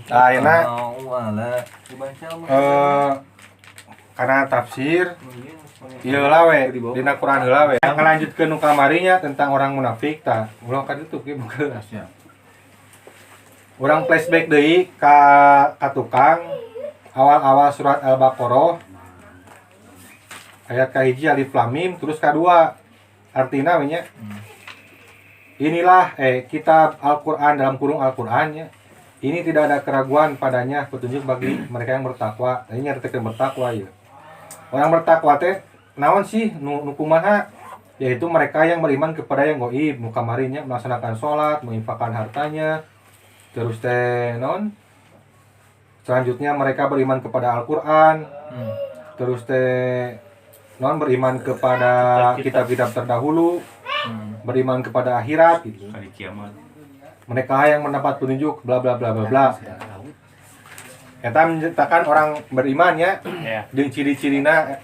Ayeuna karena tafsir ieu lah we dina Quran heula we. Ngalanjutkeun nu kamarinya tentang orang munafik tah. Ulah ka ditu ge bukeun. Urang flashback deui ka tukang awal-awal surat Al-Baqarah ayat kahiji alif lam mim terus kadua artina we nya. Inilah kitab Al-Qur'an dalam kurung Al-Qur'an ya. Ini tidak ada keraguan padanya petunjuk bagi mereka yang bertakwa. Ini nyaritekeun bertakwa ya. Orang bertakwa teh naon sih nu kumaha? Yaitu mereka yang beriman kepada yang gaib, nu kamarinya melaksanakan salat, menginfakkan hartanya. Terus teh naon? Selanjutnya mereka beriman kepada Al-Qur'an. Terus teh naon beriman kepada kitab-kitab terdahulu. Beriman kepada akhirat gitu. Hari kiamat. Mereka yang mendapat petunjuk bla bla bla bla bla. Eta menceritakan orang beriman ya. Jeung ciri-cirina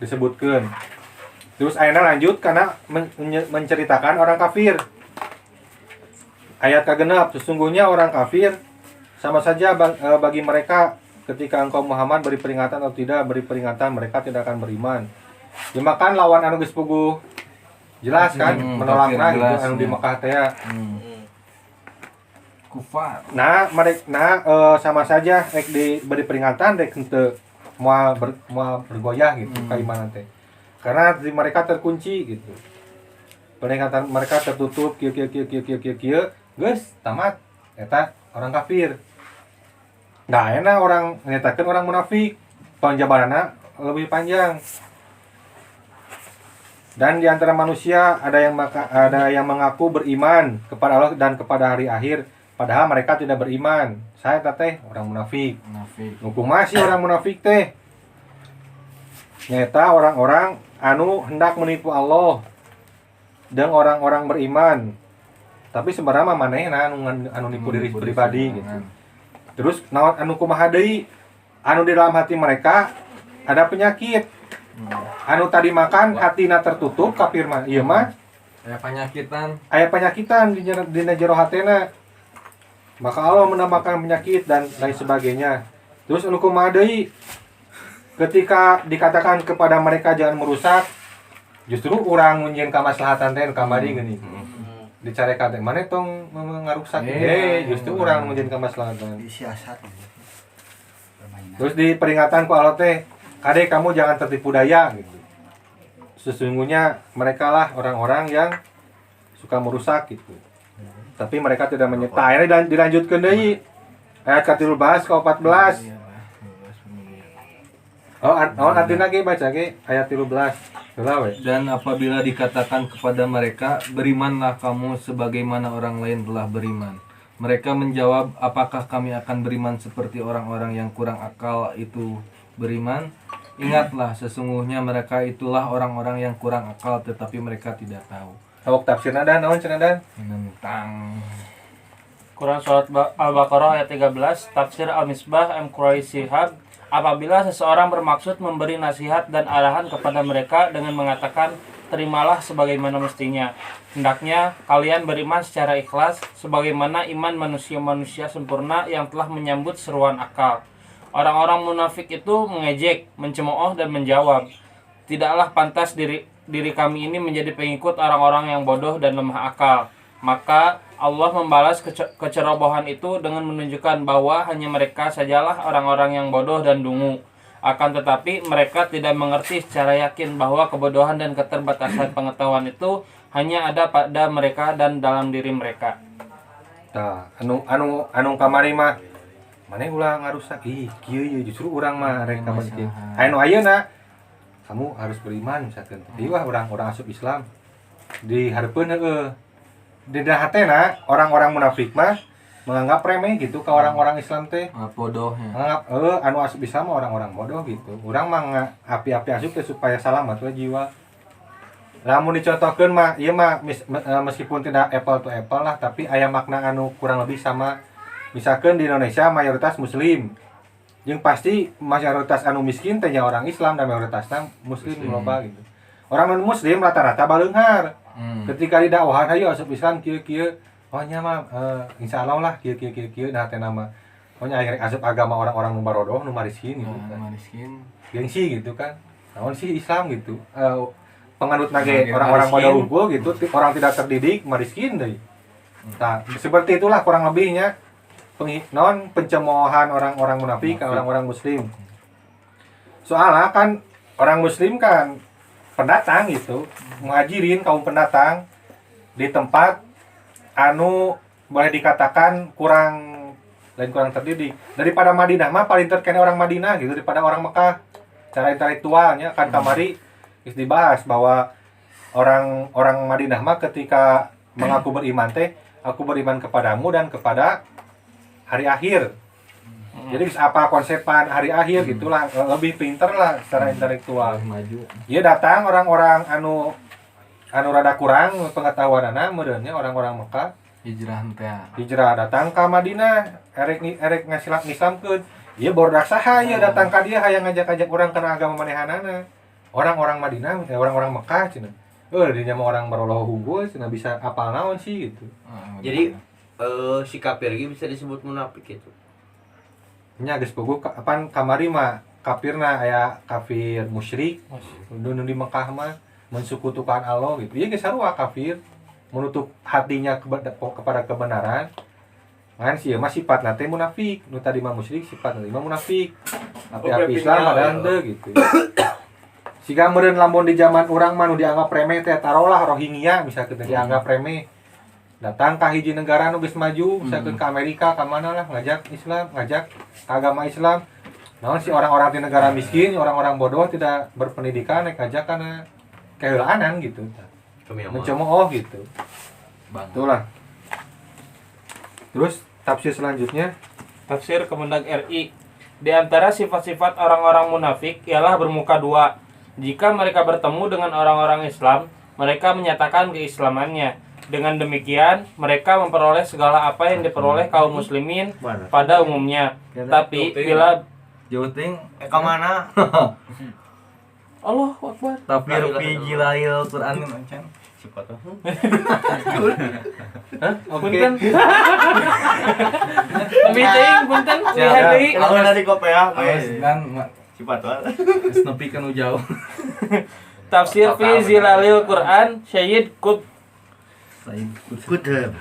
disebutkeun. Terus ayeuna lanjut karena menceritakan orang kafir. Ayat kagenep, sesungguhnya orang kafir sama saja bagi mereka ketika engkau Muhammad beri peringatan atau tidak beri peringatan mereka tidak akan beriman. Ya makan lawan anu geus puguh jelas kan menolakna gitu anu di Mekah teh ya. Kufar. Nah, mereka sama saja rek diberi peringatan rek henteu moal bergoyah gitu keimanan teh. Karena di mereka terkunci gitu. Peringatan mereka tertutup kieu geus tamat eta orang kafir. Nah, enak orang nyatakeun orang munafik. Penjabaranna lebih panjang. Dan di antara manusia ada yang mengaku beriman kepada Allah dan kepada hari akhir, padahal mereka tidak beriman. Saya teh orang munafik. Hukum masih orang munafik teh. Nyata orang-orang anu hendak menipu Allah dan orang-orang beriman. Tapi sebenarnya manehna anu nipu diri pribadi gitu. Terus naon anu kumaha deui? Anu di dalam hati mereka ada penyakit. Anu tadi makan hatina tertutup kafir mah. Ieu mah aya penyakitan di jero hatena. Maka Allah menambahkan penyakit dan lain sebagainya. Terus anu kumaha deui? Ketika dikatakan kepada mereka jangan merusak, justru urang ngunjieun kamaslahatan teh kamari geuning. Dicarekan teh maneh tong ngarusak justru urang ngunjieun kamaslahatan. Disiasat. Terus di peringatan ku Allah teh, "Kade kamu jangan tertipu daya" gitu. Sesungguhnya mereka lah orang-orang yang suka merusak gitu. Tapi mereka tidak menyertai. Akhirnya dilanjutkan deui. Ayat 13 ke 14. Artinya ge baca ge ayat 13. Dan apabila dikatakan kepada mereka, berimanlah kamu sebagaimana orang lain telah beriman. Mereka menjawab, apakah kami akan beriman seperti orang-orang yang kurang akal itu beriman? Ingatlah, sesungguhnya mereka itulah orang-orang yang kurang akal tetapi mereka tidak tahu. Awak tafsirna dan naon cenah dan? Tentang Quran surat Al-Baqarah ayat 13, tafsir Al-Misbah M. Quraisy Shihab. Apabila seseorang bermaksud memberi nasihat dan arahan kepada mereka dengan mengatakan, terimalah sebagaimana mestinya. Hendaknya kalian beriman secara ikhlas, sebagaimana iman manusia-manusia sempurna yang telah menyambut seruan akal. Orang-orang munafik itu mengejek, mencemooh dan menjawab, tidaklah pantas diri kami ini menjadi pengikut orang-orang yang bodoh dan lemah akal. Maka Allah membalas kecerobohan itu dengan menunjukkan bahwa hanya mereka sajalah orang-orang yang bodoh dan dungu. Akan tetapi mereka tidak mengerti secara yakin bahwa kebodohan dan keterbatasan pengetahuan itu hanya ada pada mereka dan dalam diri mereka. Tah, anu kamari mah maneh ulah ngarusak. Kieu justru urang mah rek kamari kieu. Anu ayeuna kamu harus beriman misalkan. Ieu orang asup Islam. Dihareupeun heueuh. Di hatena orang-orang munafik mah menganggap remeh gitu ke orang-orang Islam teh. bodohnya. Menganggap anu asup Islam orang-orang bodoh gitu. Urang mah api-api asup teh supaya selamat we jiwa. Lamun dicontohkeun mah ieu mah meskipun tidak apple to apple lah tapi aya makna anu kurang lebih sama. Misalkan di Indonesia mayoritas muslim. Jeung pasti mayoritas anu miskin teh nya orang Islam dan mayoritasna muslim loba gitu. Orang non muslim rata-rata baleunghar. Ketika didakwahan hayu asup Islam kieu-kieu, oh nya mah insyaallah lah kieu nah teh nama. pokoknya akhirnya asup agama orang-orang nu barodoh nu mariskin gitu kan. Maniskin. Gengsi gitu kan. Naon sih Islam gitu. Penganut nage Makin orang-orang pada mariskin. unggul gitu, orang tidak terdidik mariskin deui. Nah, seperti itulah kurang lebihnya pencemoohan orang-orang munafik ke orang-orang muslim. Soalnya kan orang muslim kan pendatang gitu, muhajirin kaum pendatang di tempat anu boleh dikatakan lain kurang terdidik. Daripada Madinah mah paling terkena orang Madinah gitu daripada orang Mekah. Cara intelektualnya kan kamari dibahas bahwa orang Madinah mah ketika mengaku beriman teh, aku beriman kepadamu dan kepada hari akhir. Jadi apa konsepan hari akhir gitulah, lebih pinter lah secara intelektual. Maju. Iya datang orang-orang anu rada kurang pengetahuanana meureunnya orang-orang Mekah Hijrah teh. hijrah datang ke Madinah erek ngasilat Islamkeun. Ieu barudak saha ieu datang ka dieu hayang ngajak-ajak orang kana agama manehanana. Orang-orang Madinah, orang-orang Mekah cenah. Dinya mah orang baroloh unggul cenah bisa apal naon sih gitu. Jadi si kafir ge bisa disebut munafik gitu. Nya geus bogoh kapan kamari mah kafirna aya kafir musyrik nu di Mekah mah mensekutukan Allah gitu. Ieu geus sarua kafir menutup hatinya kepada kebenaran. Kan sih mah sifatna teh munafik. Nu tadi mah musyrik sifatna mah munafik. Api-api Islam ada henteu gitu. Siga meureun lamun di zaman urang mah nu dianggap remeh teh tarolah Rohingya misalkan dianggap remeh. Datang ke hiji negara nu geus maju, misalkan ke Amerika, ke mana lah ngajak Islam, ngajak agama Islam. Namun si orang-orang di negara miskin, orang-orang bodoh tidak berpendidikan ngajak kana keheulanan gitu. Mencemooh gitu. Itulah. Terus tafsir selanjutnya Tafsir Kemendag RI. Di antara sifat-sifat orang-orang munafik ialah bermuka dua. Jika mereka bertemu dengan orang-orang Islam, mereka menyatakan keislamannya. Dengan demikian, mereka memperoleh segala apa yang diperoleh kaum muslimin pada umumnya. Tapi bila Jauting Ka mana? Allah Akbar. tafsir fi jilail Quran kan. Punten. Meeting punten. Lihat deui. Kalau dari kopi ya, Kan sifat wae. geus nepi ka nu jauh. Tafsir fi zilalil Quran Syed Qutb. Kutub.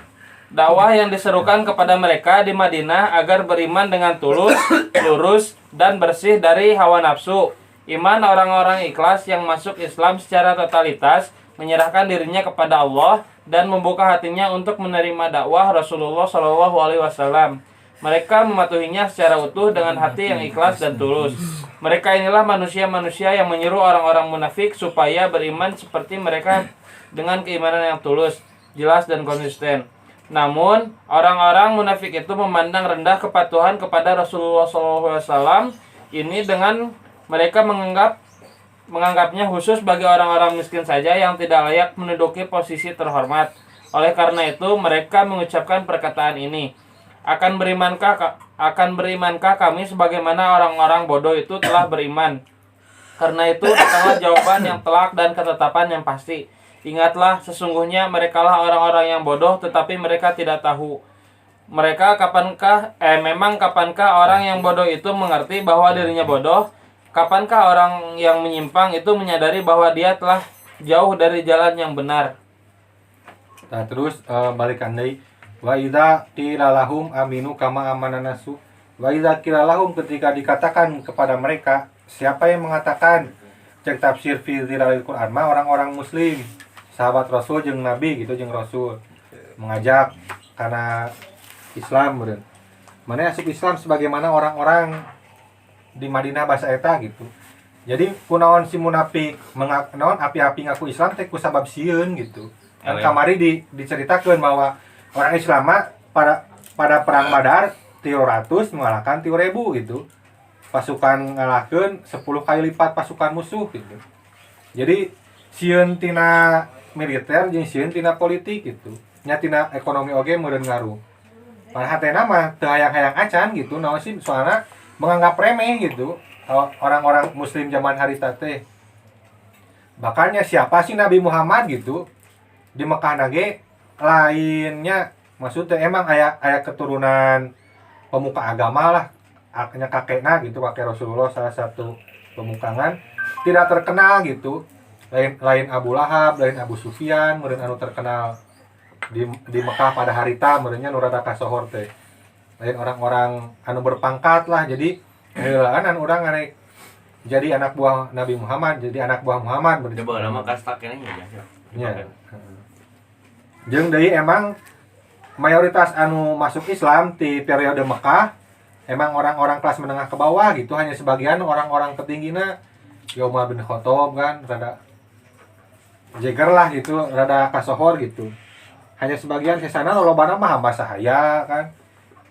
Dakwah yang diserukan kepada mereka di Madinah agar beriman dengan tulus, lurus, dan bersih dari hawa nafsu. Iman orang-orang ikhlas yang masuk Islam secara totalitas, menyerahkan dirinya kepada Allah dan membuka hatinya untuk menerima dakwah Rasulullah SAW. Mereka mematuhinya secara utuh dengan hati yang ikhlas dan tulus. Mereka inilah manusia-manusia yang menyeru orang-orang munafik supaya beriman seperti mereka dengan keimanan yang tulus, jelas dan konsisten. Namun, orang-orang munafik itu memandang rendah kepatuhan kepada Rasulullah SAW ini dengan mereka menganggapnya khusus bagi orang-orang miskin saja yang tidak layak menduduki posisi terhormat. Oleh karena itu, mereka mengucapkan perkataan ini. Akan berimankah kami sebagaimana orang-orang bodoh itu telah beriman? Karena itu, datanglah jawaban yang telak dan ketetapan yang pasti. Ingatlah, sesungguhnya merekalah orang-orang yang bodoh, tetapi mereka tidak tahu. Memang kapankah orang yang bodoh itu mengerti bahwa dirinya bodoh? Kapankah orang yang menyimpang itu menyadari bahwa dia telah jauh dari jalan yang benar? nah terus balikan deui wa idza qila lahum aminu kama amanan nasu wa idza qila lahum ketika dikatakan kepada mereka, siapa yang mengatakan cek tafsir fi zilalil Quran mah orang-orang muslim, sahabat Rasul jeung Nabi gitu jeung Rasul mengajak karena Islam meureun. Mana asup Islam sebagaimana orang-orang di Madinah bahasa eta gitu. Jadi kunaon si munafik naon api-api ngaku Islam teh ku sabab sieun gitu. Kan kamari diceritakeun bahwa orang Islam mah pada perang Badar 300 mengalahkan 3.000 gitu. Pasukan ngalahkeun 10 kali lipat pasukan musuh gitu. Jadi sieun tina militer jeung sieun tina politik gitu. Nya tina ekonomi oge meureun ngaruh. Padahal hatena mah teu hayang-hayang acan gitu, naon sih soalna menganggap remeh gitu orang-orang muslim zaman harita teh. Bahkannya siapa sih Nabi Muhammad gitu di Mekah nage lainnya maksudnya emang aya keturunan pemuka agama lah, akhirnya kakeknya gitu, kakek Rasulullah salah satu pemukangan tidak terkenal gitu. Lain Abu Lahab, lain Abu Sufyan, meureun anu terkenal di Mekah pada harita meureunnya nu rada kasohor teh. Lain orang-orang anu berpangkat lah, jadi heulaan urang ngarek jadi anak buah Nabi Muhammad, jadi anak buah Muhammad. Coba nama kasta keneh ya. Nya. Jeung deui emang mayoritas anu masuk Islam di periode Mekah emang orang-orang kelas menengah ke bawah gitu, hanya sebagian orang-orang petinggina Umar bin Khattab kan rada jeger lah gitu, rada kasohor gitu. Hanya sebagian ke sana lolobana mah hamba sahaya kan.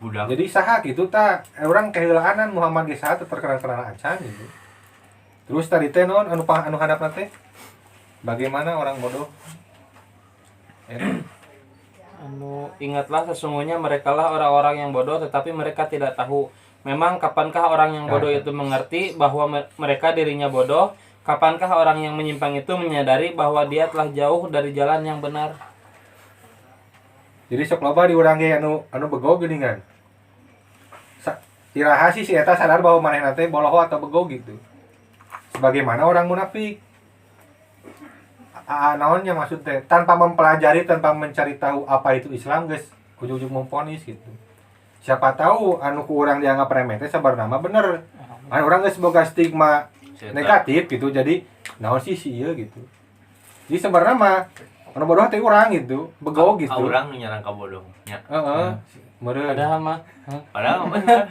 Budak. Jadi saha gitu ta urang kehilaanan Muhammad ge saha terkenal-kenal acan gitu. Terus tadi teh non anu handapna teh bagaimana orang bodoh? Ingatlah sesungguhnya merekalah orang-orang yang bodoh tetapi mereka tidak tahu. Memang kapankah orang yang bodoh itu mengerti bahwa mereka dirinya bodoh? Kapankah orang yang menyimpang itu menyadari bahwa dia telah jauh dari jalan yang benar? Jadi sok loba di urang ge anu bego geuningan. Iraha sih si eta sadar bahwa manehna teh boloho atau bego gitu. Sebagaimana orang munafik. Naonnya maksudnya tanpa mempelajari, tanpa mencari tahu apa itu Islam, guys, ujug-ujug memponis gitu. Siapa tahu anu ku urang dianggap remeh teh sabarna bener. Anu urang geus boga stigma negatif gitu, jadi naon sih ieu gitu. Jadi sebenarnya mah anu bodoh teh urang gitu, bego gitu. Urang nu nyarang ka bodoh nya. Heeh. Meureun. Padahal mah Padahal bener.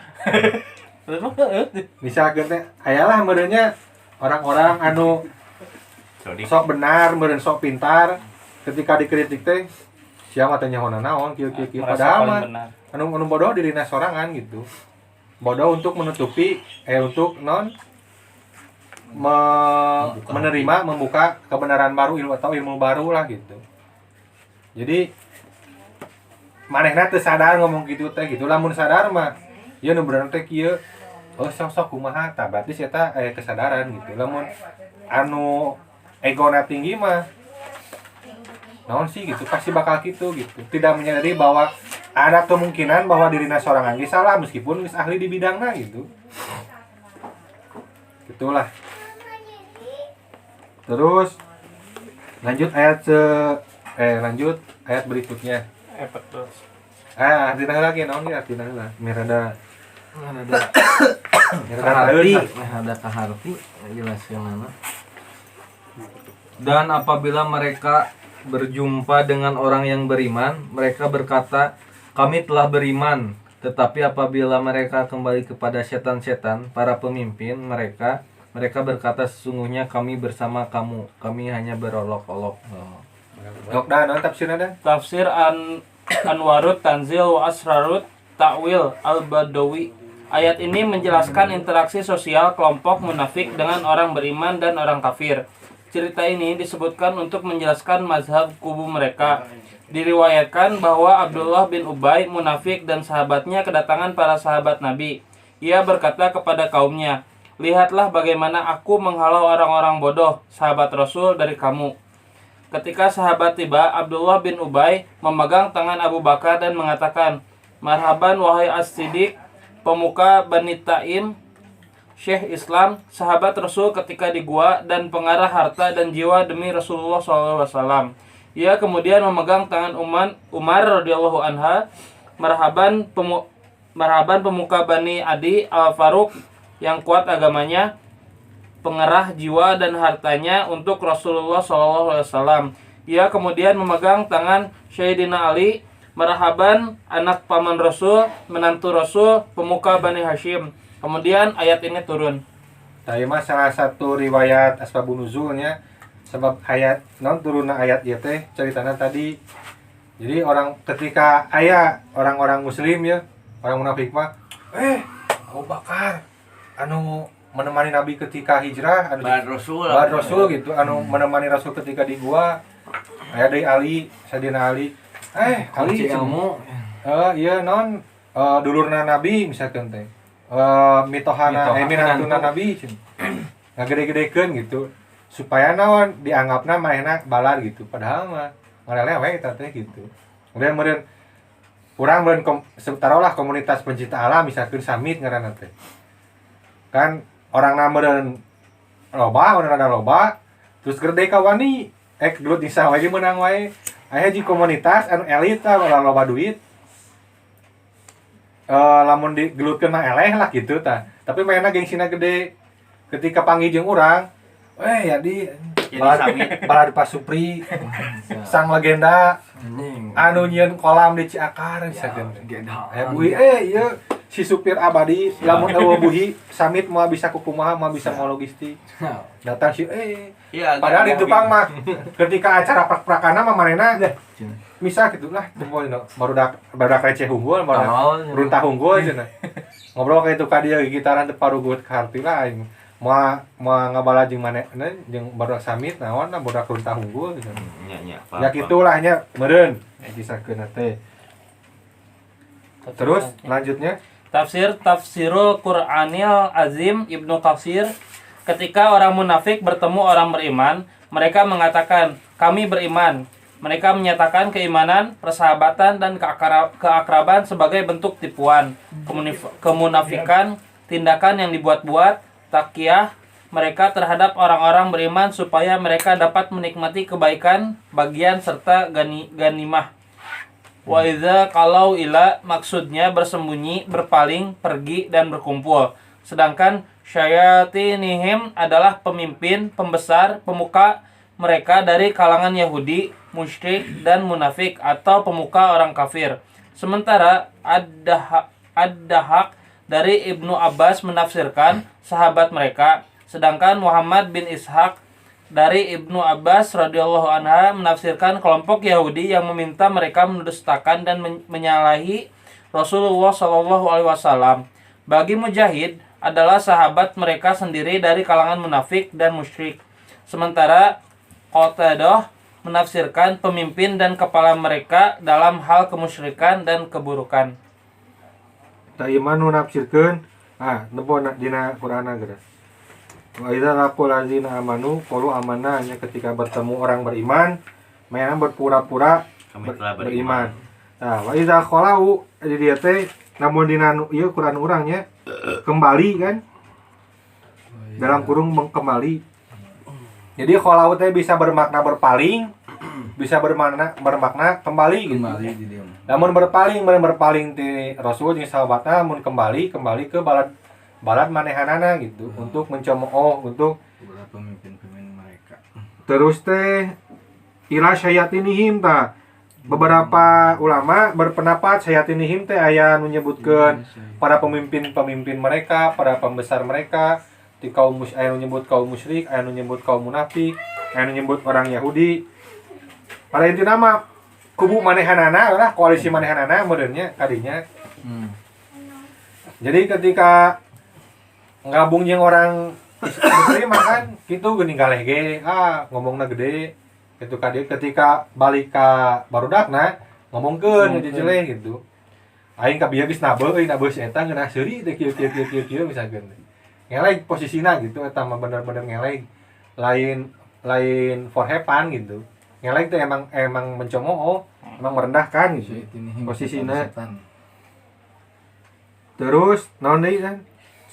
Misalkan teh ayalah meureunnya orang-orang anu sok benar, meureun sok pintar, ketika dikritik teh sia mah teh nyahoana naon kieu padahal mah anu bodoh dirina sorangan gitu. Bodoh untuk menutupi untuk menerima, membuka kebenaran baru ilmu baru lah gitu. Jadi manehna teu sadar ngomong gitu teh gitu, lamun sadar mah ieu nu bener teh kieu sok kumaha tah berarti eta aya kesadaran gitu. Lamun anu egona tinggi mah naon sih gitu, pasti bakal gitu. Tidak menyadari bahwa ada kemungkinan bahwa dirina sorangan ge salah meskipun geus ahli di bidangna gitu. Gitulah. Terus lanjut ayat berikutnya. betul. Artina lagi naon ge artina heula. Mirada ada kaharti jelas yang mana. Dan apabila mereka berjumpa dengan orang yang beriman, mereka berkata, kami telah beriman. Tetapi apabila mereka kembali kepada setan-setan, para pemimpin mereka berkata, sesungguhnya kami bersama kamu, kami hanya berolok-olok. Dok dah naon tafsirna dah? Tafsir Anwarut Tanzil wa Asrarut Ta'wil Al-Badawi. Ayat ini menjelaskan interaksi sosial kelompok munafik dengan orang beriman dan orang kafir. Cerita ini disebutkan untuk menjelaskan mazhab kubu mereka. Diriwayatkan bahwa Abdullah bin Ubay munafik dan sahabatnya kedatangan para sahabat Nabi. Ia berkata kepada kaumnya, lihatlah bagaimana aku menghalau orang-orang bodoh, sahabat Rasul dari kamu. Ketika sahabat tiba, Abdullah bin Ubay memegang tangan Abu Bakar dan mengatakan, marhaban wahai as-siddiq, pemuka Bani Taim, Syekh Islam, sahabat Rasul ketika di gua dan pengarah harta dan jiwa demi Rasulullah SAW. Ia kemudian memegang tangan Umar radhiyallahu anha, marhaban pemuka Bani Adi Al-Faruq yang kuat agamanya, pengerah jiwa dan hartanya untuk Rasulullah SAW. Ia kemudian memegang tangan Sayyidina Ali, marhaban anak paman Rasul, menantu Rasul, pemuka Bani Hashim. Kemudian ayat ini turun. Tadi mah salah satu riwayat asbabun nuzulnya sebab ayat turunna ayat ieu teh caritana tadi. Jadi ketika aya orang-orang muslim ya, orang munafik mah, Abu Bakar anu menemani Nabi ketika hijrah, anu Bad Rasul gitu, anu menemani Rasul ketika di gua. Aya deui Ali, Sayyidina Ali. Ali ilmu. Iya non dulurna Nabi misalkan teh. Mitohana minantuna Nabi ngagede-gedekeun gitu supaya naon dianggapna manehna balar gitu padahal mah ngarelewe eta teh gitu. Kemudian urang meureun taruhlah komunitas pencinta alam misalkan Samit ngaranna teh. Kan orangna meureun loba, orangna loba, terus gede ka wani, gelut nisa wae menang wae. Aya hiji komunitas anu elit lah loba duit. Lamun digelutkeun mah eleh lah gitu tah. Tapi mainna gengsina gede. Ketika panggil jeung urang, ya di balad Pak Supri, sang legenda anu nyieun kolam di Ciakar misalkan. Aya buhi ieu si supir abadi lamun eueuh buhi Samit moal bisa kukumaha moal bisa mau logistik. Datang si Iya, padahal di Jepang mah ketika acara prak-prakana mah manehna misah gitu lah tembol barudak receh unggul barudak runtah unggul cenah. Ngobrol ka itu ka dieu gitaran teu parugut ka harti lah aing. Moal ngabala jeung manehna jeung barudak Samit naon barudak runtah unggul gitu. Nya. Ya gitulah nya meureun disakeun teh. Terus lanjutnya Tafsirul Qur'anil Azim Ibnu Katsir, ketika orang munafik bertemu orang beriman, mereka mengatakan, "Kami beriman." Mereka menyatakan keimanan, persahabatan, dan keakraban sebagai bentuk tipuan. Kemunafikan, tindakan yang dibuat-buat, takyah mereka terhadap orang-orang beriman supaya mereka dapat menikmati kebaikan, bagian, serta ganimah. Wa idza kalau ila, maksudnya bersembunyi, berpaling, pergi, dan berkumpul. Sedangkan syayatinihim adalah pemimpin, pembesar, pemuka mereka dari kalangan Yahudi, musyrik, dan munafik atau pemuka orang kafir. Sementara Ad-Dahhak dari Ibnu Abbas menafsirkan sahabat mereka, sedangkan Muhammad bin Ishaq dari Ibnu Abbas radhiyallahu anha menafsirkan kelompok Yahudi yang meminta mereka mendustakan dan menyalahi Rasulullah Shallallahu alaihi wasallam. Bagi Mujahid adalah sahabat mereka sendiri dari kalangan munafik dan musyrik. Sementara Qatadah menafsirkan pemimpin dan kepala mereka dalam hal kemusyrikan dan keburukan. Ta ieu mah nu nafsirkeun nebo dina Qur'ana geura. Wa idza laqul ladzina amanu qalu amanna, nya ketika bertemu orang beriman mainan berpura-pura beriman. Nah, wa idza khalau di dieu teh namun dina ieu Qur'an urang nya kembali kan. Dalam kurung kembali. Jadi khalau teh bisa bermakna berpaling, bisa bermakna kembali gitu. Namun berpaling ti Rasul jeung sahabatna mun kembali ke balad manehanana gitu untuk mencemooh untuk pemimpin mereka. Terus teh ila syayatinihim ta. Beberapa ulama berpendapat syayatinihim teh aya nu nyebutkeun para pemimpin mereka, para pembesar mereka, di kaum aya nu nyebut kaum musyrik, aya nu nyebut kaum munafik, aya nu nyebut orang Yahudi. Pada intina mah kubu manehanana lah, koalisi manehanana modelnya kadinya. Jadi ketika gabung jeung orang muslim kan kitu geuning galeh ge ngomongna gede kitu ka dieu ketika balik ka barudakna ngomongkeun jeleh gitu aing ka bieu geus nabeul si eta ngeunah seuri teh kieu misalkeun ngeleg posisina gitu eta mah bener-bener ngeleg lain for hepan gitu ngeleg teh emang mencemooh emang merendahkan gitu posisina. Terus naon deui kan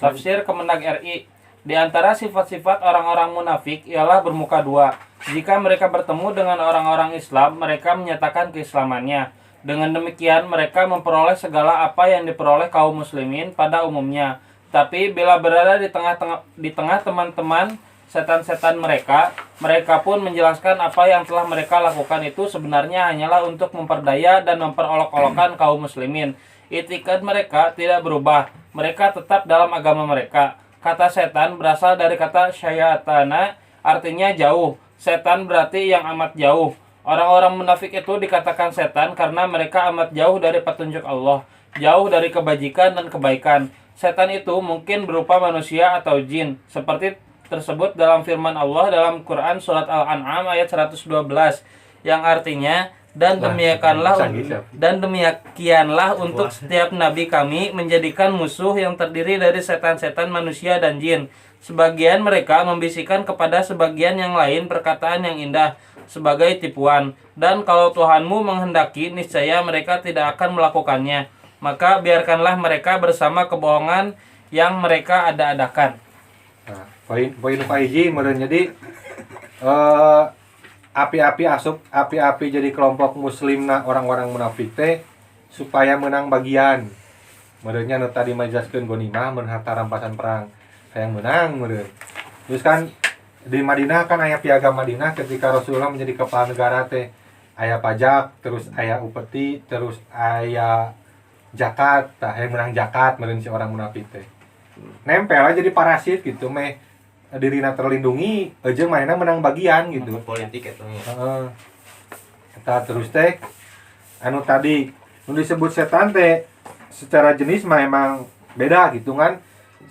Tafsir Kemenag RI, di antara sifat-sifat orang-orang munafik ialah bermuka dua. Jika mereka bertemu dengan orang-orang Islam, mereka menyatakan keislamannya. Dengan demikian, mereka memperoleh segala apa yang diperoleh kaum muslimin pada umumnya. Tapi bila berada di tengah teman-teman setan-setan mereka pun menjelaskan apa yang telah mereka lakukan itu sebenarnya hanyalah untuk memperdaya dan memperolok-olokkan kaum muslimin. Itikad mereka tidak berubah. Mereka tetap dalam agama mereka. Kata setan berasal dari kata syayatana, artinya jauh. Setan berarti yang amat jauh. Orang-orang munafik itu dikatakan setan karena mereka amat jauh dari petunjuk Allah, jauh dari kebajikan dan kebaikan. Setan itu mungkin berupa manusia atau jin, seperti tersebut dalam firman Allah dalam Quran surat Al-An'am ayat 112, yang artinya dan demikianlah untuk setiap nabi kami menjadikan musuh yang terdiri dari setan-setan manusia dan jin. Sebagian mereka membisikkan kepada sebagian yang lain perkataan yang indah, sebagai tipuan. Dan kalau Tuhanmu menghendaki, niscaya mereka tidak akan melakukannya. Maka biarkanlah mereka bersama kebohongan yang mereka ada-adakan. Nah, poin Pak Iji meureun jadi api-api jadi kelompok muslimna orang-orang munafik teh supaya menang bagian. Meureunnya nu tadi majaskeun gonimah mun harta rampasan perang hayang menang meureun. Terus kan di Madinah kan aya piagam Madinah ketika Rasulullah menjadi kepala negara teh aya pajak, terus aya upeti, terus aya zakat, tah hayang menang zakat meureun si orang munafik teh. Nempel aja jadi parasit gitu meh dirina terlindungi jeung manehna menang bagian gitu. Politik eta nya. Heeh. Eta terus teh anu tadi nu disebut setan teh secara jenis mah emang beda gitu kan.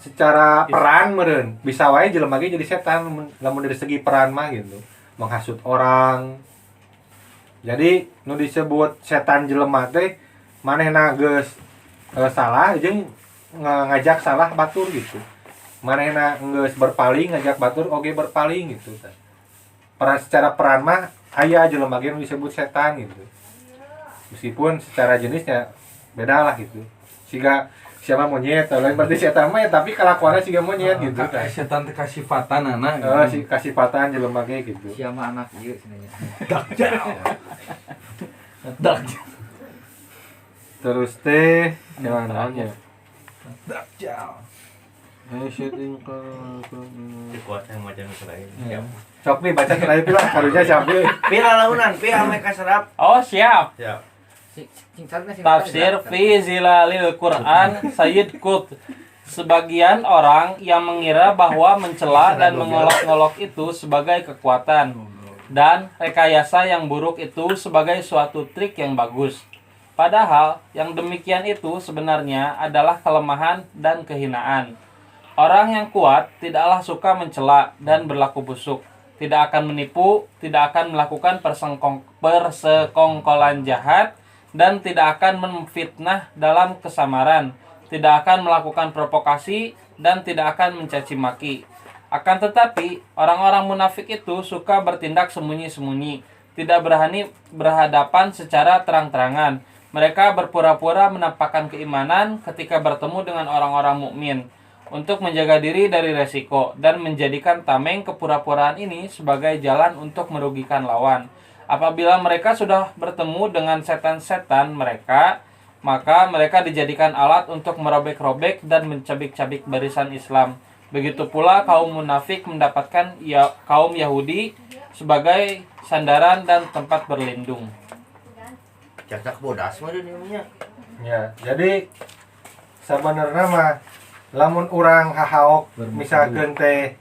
Secara peran meureun bisa wae jelema ge jadi setan lamun dari segi peran mah gitu. Menghasut orang. Jadi nu disebut setan jelema teh manehna geus salah jeung ngajak salah batur gitu. Manehna geus berpaling ngajak batur oge berpaling gitu. Peran secara peran mah aya jelema ge nu disebut setan gitu. Meskipun secara jenisnya beda lah gitu. Siapa monyet, lain berarti setan mah ya, tapi kelakuannya siga monyet gitu. Setan teh kasifatan anak. Si kasifatan jelema ge gitu. Siapa anak ieu cenanya. Dakjal. Terus teh gimana nya? Dakjal. Setting Kuat yang macam lain. Sok nih baca terakhir pilah karunya siapa? Pira launan, pira ame kaserap. Oh, siap. Siap. Tafsir fi zilalil Quran Sayyid Qutb. Sebagian orang yang mengira bahwa mencela dan mengolok-olok itu sebagai kekuatan dan rekayasa yang buruk itu sebagai suatu trik yang bagus. Padahal yang demikian itu sebenarnya adalah kelemahan dan kehinaan. Orang yang kuat tidaklah suka mencela dan berlaku busuk, tidak akan menipu, tidak akan melakukan persekongkolan jahat, dan tidak akan memfitnah dalam kesamaran, tidak akan melakukan provokasi, dan tidak akan mencaci maki. Akan tetapi, orang-orang munafik itu suka bertindak sembunyi-sembunyi, tidak berani berhadapan secara terang-terangan. Mereka berpura-pura menampakkan keimanan ketika bertemu dengan orang-orang mukmin untuk menjaga diri dari resiko dan menjadikan tameng kepura-puraan ini sebagai jalan untuk merugikan lawan. Apabila mereka sudah bertemu dengan setan-setan mereka, maka mereka dijadikan alat untuk merobek-robek dan mencabik-cabik barisan Islam. Begitu pula kaum munafik mendapatkan kaum Yahudi sebagai sandaran dan tempat berlindung. Cacak bodas mah dia namanya. Ya, jadi sebenarnya mah lamun urang hahaok misalkeun teh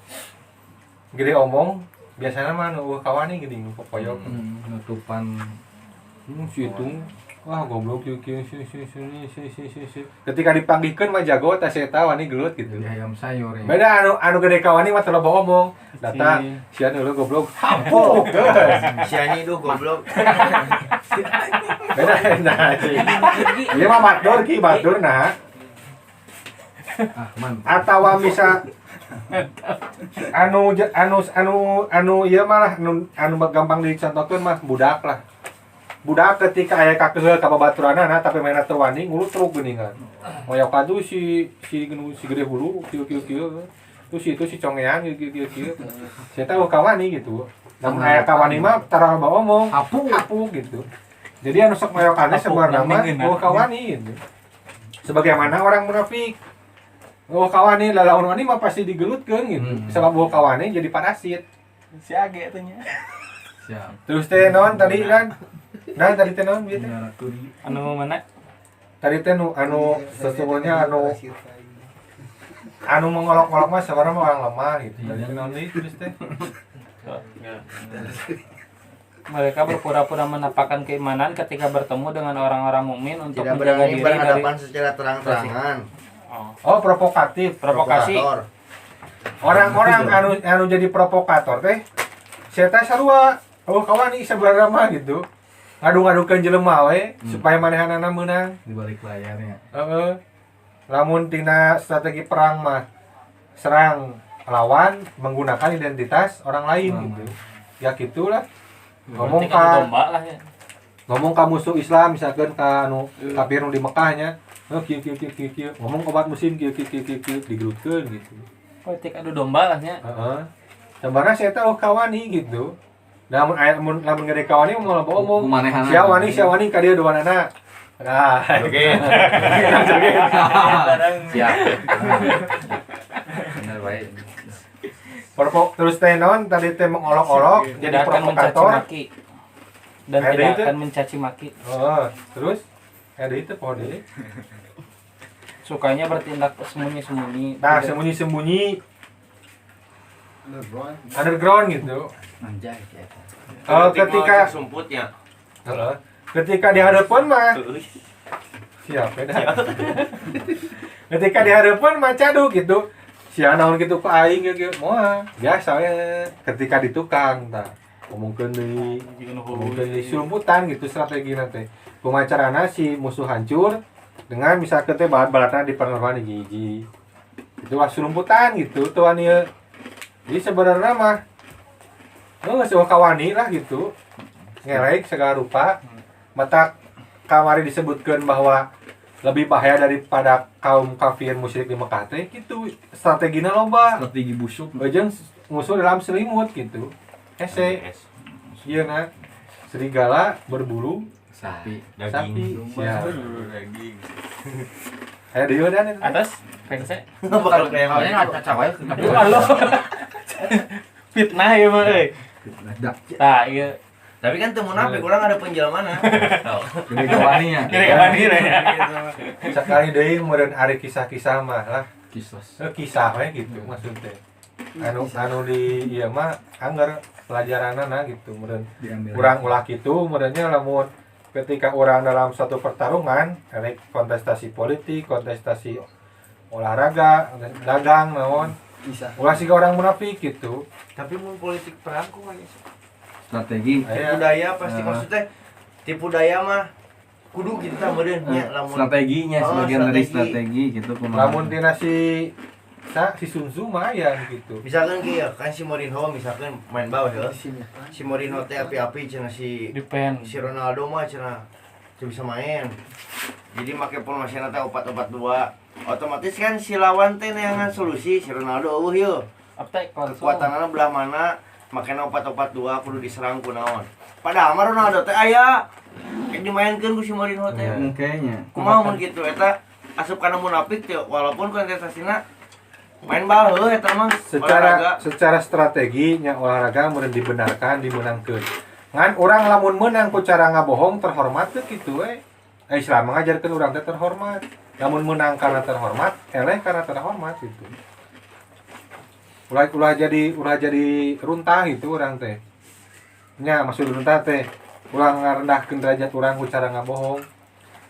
gede omong biasanya mah nu kawani geuning nu pokoyok. Nutupan Situ wah goblok kieu si. Ketika dipanggihkeun mah jago teh eta wani gelut gitu. jadi ayam sayur ya. Beda anu gede kawani mah teu loba omong. Datang sia nu goblok. Hampuk. Si anjing itu goblok. Beda nah. Ieu mah batur nah. Mantap. Atawa bisa anu ieu malah anu gampang dicontohkeun mah budak lah. Budak ketika aya kakeheul ka babaturanna tapi mainna teu wani ngulu truk geuningan. Moyok kadu si gede hulu kieu. Terus itu si congean kieu. Saya tahu kawani gitu. Namun aya kawani mah tara loba omong, hapu gitu. Jadi anu sok moyokannya sebenarnya mah kawani gitu. Sebagaimana orang munafik. Kawani lalaun wani mah pasti digelutkeun gitu. Sebab kawani jadi parasit. Si Age tanya. Siap. Terus teh naon tadi kan? Nah tadi teh naon bieu teh? Anu mana? Tadi teh anu sesungguhnya anu mengolok-olok mah sebenarnya mah orang lemah gitu. Tadi teh naon deui terus teh? Mereka berpura-pura menampakkan keimanan ketika bertemu dengan orang-orang mukmin untuk Tidak menjaga berani diri berhadapan dari secara terang-terangan. Oh, provokatif. provokasi. Provokator. Orang-orang anu jadi provokator teh saya teh sarua. Kawan ini sebenarnya mah gitu. Ngadu-ngadukeun jelema we supaya manehanana meunang. Di balik layarnya. Heeh. Lamun tina strategi perang mah serang lawan menggunakan identitas orang lain gitu. Ya gitulah. ngomong Berarti kan ka domba lah ya. ngomong ka musuh Islam misalkan ka anu kafir nu di Mekahnya kieu ngomong obat musim kieu digerutkeun gitu. Politik adu domba lah nya. Heeh. Sebenarnya saya tahu kawani gitu. Namun lamun gede kawani mau ngomong. Kumanehana. Sia wani ka dieu duanana. Nah, oke. Siap. Benar baik. Terus teh naon tadi teh mengolok-olok jadi Tidak akan mencaci provokator. maki. Dan Ada tidak itu? akan mencaci maki. Oh, terus ada itu pohon ini. Sukanya bertindak sembunyi-sembunyi. Nah, Tidak- sembunyi-sembunyi underground gitu. Anjay. Ketika sumputnya. Heeh. Ketika di hadapan mah siapa dah. Ketika di hadapan mah cadu gitu. Sia naon gitu ku aing gitu. Moal biasa ya ketika di tukang tah. Ngomongkeun deui. Ngomongkeun deui sumputan gitu strategi nanti. Kumacarana si musuh hancur dengan misalkan teh balat-balatna di pernaruhan hiji-hiji. Itulah surumputan gitu tuan ieu. Jadi sebenarnya mah geus kawani lah gitu. Ngelek segala rupa. Mata kamari disebutkan bahwa lebih bahaya daripada kaum kafir musyrik di Mekah teh gitu. Strategina loba. Strategi busuk. Bajeng musuh dalam selimut gitu. Ese. Iya nah. Serigala berbulu Sapi. sapi. Ya. Daging. Aya deui dan itu. Atas pengse. Bakal kayak Awalnya ngacak wae. Halo. Fitnah ya mah euy. Tah ieu. Tapi kan teu munafik urang ada penjelmana. Gede kawani ya. Kira kawani ya. Sekali deui meureun ari kisah-kisah mah lah. Kisos. Kisah we gitu maksudnya. Anu di ieu mah anggar pelajaranana gitu meureun. Diambil. Urang ulah kitu meureunnya lamun ketika orang dalam satu pertarungan, rek kontestasi politik, kontestasi olahraga, dagang naon, ulah siga orang munafik gitu. Tapi mun politik perang kok aya Strategi. Aya tipu daya pasti Nah. maksudnya tipu daya mah kudu kita meureun nya lamun Strateginya Oh, sebagian dari strategi. strategi gitu kumaha. lamun dina si Sun Tzu mah aya gitu. misalkan kieu kan si Mourinho misalkan main bawah ya si Mourinho teh api-api cenah si Depend. Ronaldo mah cenah teu bisa main jadi make formasina teh 4-4-2 otomatis kan si lawan teh neangan solusi si Ronaldo eueuh yeuh Aptek konsol. kekuatanana belah mana makanya 4-4-2 kudu diserang ku naon padahal mah Ronaldo teh aya dimainkeun ku si Mourinho teh Kayaknya. kumaha mun kitu eta asup kana munafik teh walaupun kontestasina main bal heuh eta mah olahraga. Secara strategi nya olahraga meureun dibenarkan dimenangkeun. Ngan urang lamun meunang ku cara ngabohong terhormat teh kitu we. Islam mengajarkeun urang teh terhormat. Lamun menang karena terhormat, eleh karena terhormat gitu. Ulah jadi runtah gitu urang teh. Nya maksud runtah teh ulah ngarendahkeun derajat urang ku cara ngabohong.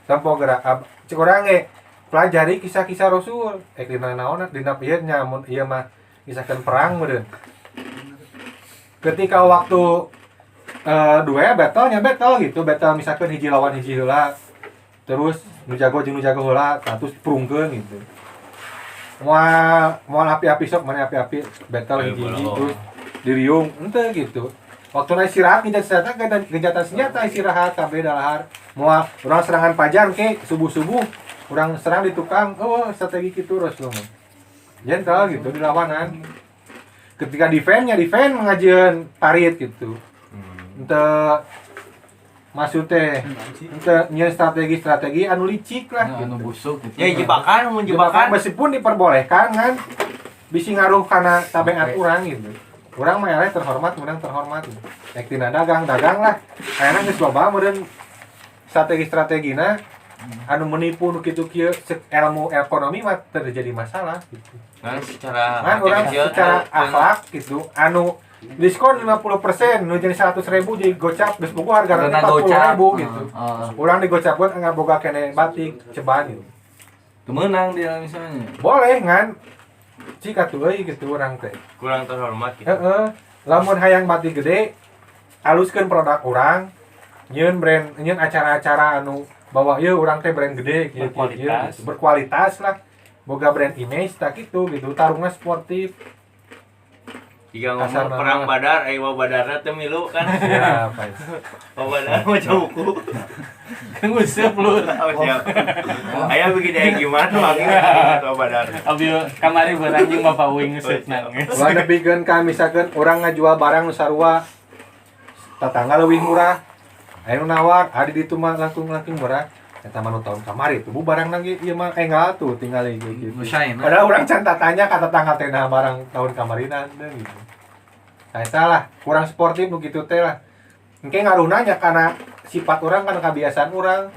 Tempo gerak cek urang ge pelajari kisah-kisah Rasul. Dina naon dina ieu nya mun ieu mah kisahkeun perang meureun. Ketika waktu dua battle gitu, battle misalkan hiji lawan hiji heula. Terus nu jago jeung nu jago heula, terus prungkeun gitu. Moal api-api sok mana api-api battle hiji-hiji terus diriung henteu gitu. Waktu na istirahat genjatan senjata istirahat kabeh dalahar. Moal urang serangan pajar ke subuh-subuh urang serang di tukang, strategi kitu Rasul mah. Jentel gitu di lawanan. Ketika defend ngajieun parit gitu. Henteu maksud teh henteu nyeun strategi anu licik lah Anu gitu. busuk gitu. Ya jebakan mun Jebakan jebakan meskipun diperbolehkan kan bisi ngaruh kana tabiat urang gitu. Urang mah eleh terhormat, urang terhormat. Nek tina dagang lah. Ayeuna geus loba meureun strategi-strategina anu menipu nu kitu kieu ilmu ekonomi mah terjadi masalah gitu. kan secara Kan urang secara akhlak gitu anu diskon 50%, nu jadi 100.000 jadi gocap geus buku harga Karena 40.000 gitu. Heeh. Urang digocapkeun enggak boga kene batik ceban gitu. Kemenang dia misalnya. Boleh ngan cik atuh euy gitu urang teh. kurang terhormat gitu. Heeh. Lamun hayang batik gede, aluskeun produk urang, nyieun brand, nyieun acara-acara anu bahwa ieu urang teh brand gede kieu Berkualitas. gitu. Berkualitas lah. Boga brand image tak gitu tarungna sportif. Jika ngomong Kasar perang nama. Badar, wa badarna teu milu kan. Ya, apa itu? Wa badar macam buku. Kan nguseup lu. Oh, siap. Aya begini aya gimana wangi wa badar. Abi kamari beurang jeung Bapak Uing ngeuseupna. Ulah nepikeun ka misalkan orang ngajual barang nu sarua tatangga leuwih murah. Aya nu nawar, adi ditu mah langkung murah. Eta mah nu tahun kamari tuh bu barang lagi ieu mah enggak tuh tinggal gitu. Nusain. Padahal orang can tanya ka tetangga teh nah barang tahun kamarinan teh gitu. Nah, salah, kurang sportif nu kitu teh lah. Engke ngaruhna nya kana sifat orang kana kebiasaan orang.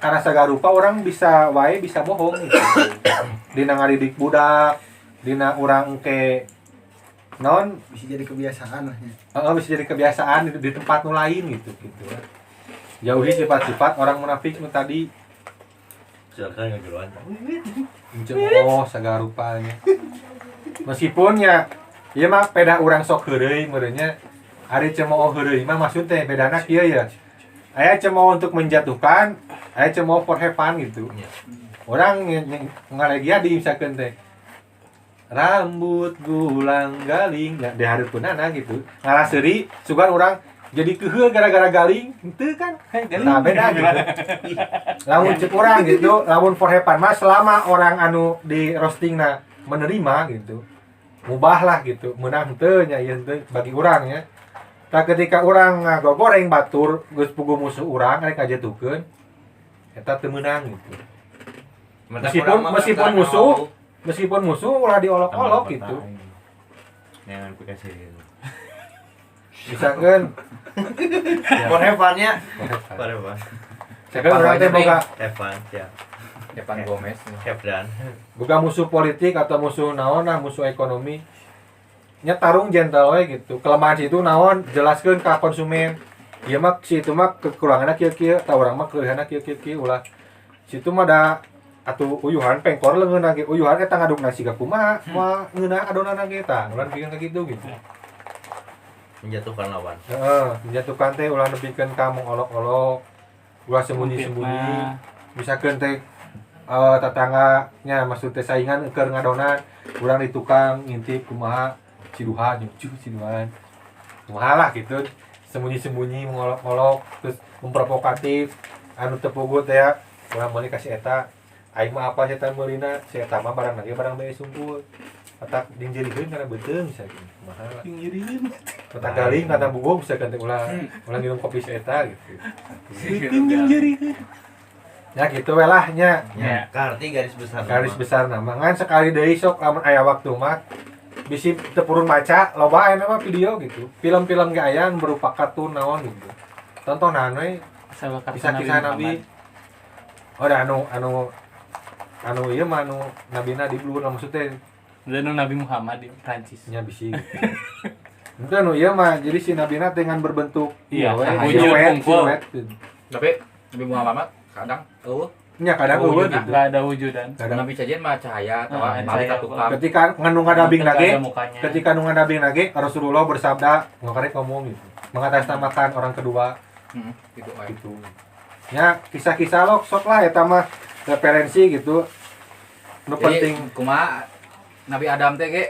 Karena sagarupa orang bisa wae bisa bohong gitu. Dina ngadidik budak, dina urang engke non bisa jadi kebiasaan lah ya. bisa jadi kebiasaan di tempat nu lain gitu gitu. Jauhi sifat-sifat orang munafik nu tadi. Silakan ngajuruan. Oh, sagarupanya. Meskipun ya ieu mah peda urang sok heureuy meureunnya ari cemooh heureuy mah maksud teh bedana kieu ya. Aya cemooh untuk menjatuhkan, aya cemooh for have fun gitu. Orang ngalegia di misalkeun teh rambut gulang galing ya dihareupeunana gitu. Ngaraseuri sugan urang jadi keuheul gara-gara galing henteu kan. Nah, beda gitu. Lamun cek urang gitu, lamun for have fun mah selama orang anu di roastingna menerima gitu. Mubah lah gitu, menang henteu nya ieu henteu bagi urang ya. Tah ketika urang ngagogoreng batur geus puguh musuh urang rek ngajatuhkeun eta teu meunang gitu. Meskipun musuh ulah diolok-olok gitu. Jangan kasih. Misalkan For have fun-nya. For have fun. misalkan urang teh boga Have fun, ya. Depan Gomez. Have done. boga musuh politik atau musuh naon nah musuh ekonomi nya tarung gentle we gitu. Kelemahan situ naon jelaskeun ka konsumen. Ieu mah si itu mah kekuranganna kieu-kieu, tah urang mah keulehanna kieu-kieu ulah. Situ mah da atuh uyuhan pengkor leungeunna ge uyuhan eta ngadukna siga kumaha moal ngeunah adonanna ge tah ulah bikin ka kitu gitu. Menjatuhkan lawan. Heeh, menjatuhkan teh ulah nepikeun ka mengolok-olok, ulah sembunyi-sembunyi. Misalkeun teh tetangganya maksud teh saingan keur ngadonan, urang di tukang ngintip kumaha ciduhan, nyucu ciduhan. Kumaha lah gitu, sembunyi-sembunyi mengolok-olok terus memprovokatif anu teu puguh teh ya, urang meuli kasih eta. Aing mah apa eta meulina, si eta mah barang lagi barang bae sungkul. Atak dingjirikeun kana beuteung misalkan. Kumaha lah. Dingjirikeun. Kata galing, kata bugong, misalkan teh ulah minum kopi seeta gitu. Dingjirikeun. Ya gitu we lah nya. Ya, karti garis besar. Garis besar nama. Ngan sekali deui sok lamun aya waktu mah bisi teu purun maca, loba aya mah video gitu. Film-film ge aya berupa kartun naon gitu. Tontonan we kisah-kisah Nabi. Oh, da anu ieu mah anu nabina di blur maksudnya Dan Nabi Muhammad di Prancis. nya bisi. Itu anu ieu mah jadi si nabina dengan berbentuk Iya, we, wujud unggul. siluet gitu. Tapi Nabi Muhammad kadang Nya kadang eueuh gitu. Enggak ada wujudan. Kadang Nabi sajian mah cahaya atau Ah, balik cahaya. tukang. ketika nganu ngadabing lagi Ada mukanya. ketika nu ngadabing lagi Rasulullah bersabda ngakarek ngomong gitu mengatasnamakan orang kedua Gitu we. gitu ya kisah-kisah lo sok lah eta mah referensi gitu nu penting Jadi kumaha Nabi Adam teh ge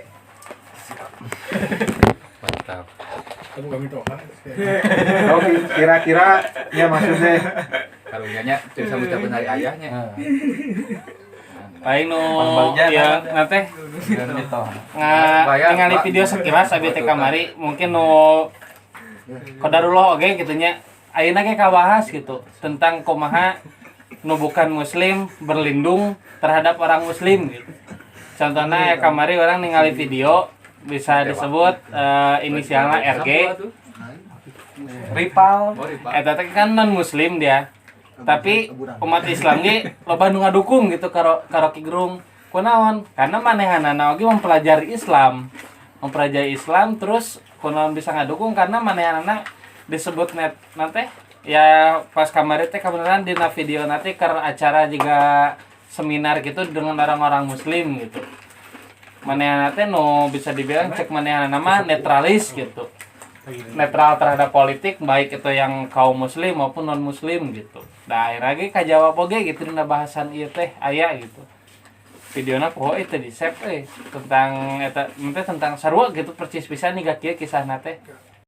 mantap. Kamu kami tohan. oh, kira-kira ya maksudnya Karunyanya teu bisa ngucapkeun hari ayahnya. Paling nu Pangbagja, ya kan? nanti Bayar, ningali Pak. video sekilas abi teh kamari mungkin nu qadarullah oge gitu nya. Ayeuna ge kabahas gitu tentang kumaha nu bukan muslim berlindung terhadap orang muslim gitu. Contohnya ya kamari orang ningali video bisa disebut inisialnya RG. Rival. Oh, Rival. Eta teh kan non muslim dia. Tapi umat Islam ge loba nu ngadukung gitu karo Ki Gerung. Kunaon? Karena manehanana oge mempelajari Islam. Mempelajari Islam terus kunaon bisa ngadukung karena manehanana disebut net nanti ya pas kamari teh kebenaran dina video nanti keur acara juga seminar gitu dengan orang-orang muslim gitu. Manehanana teh nu bisa dibilang cek manehanana mah netralis gitu. Netral terhadap politik baik itu yang kaum muslim maupun non muslim gitu. Nah akhirnya lagi kajawab oge gitu dina bahasan ieu teh aya gitu. videona poho itu di save tentang eta tentang sarua gitu percis pisan nih gak kieu kisah nate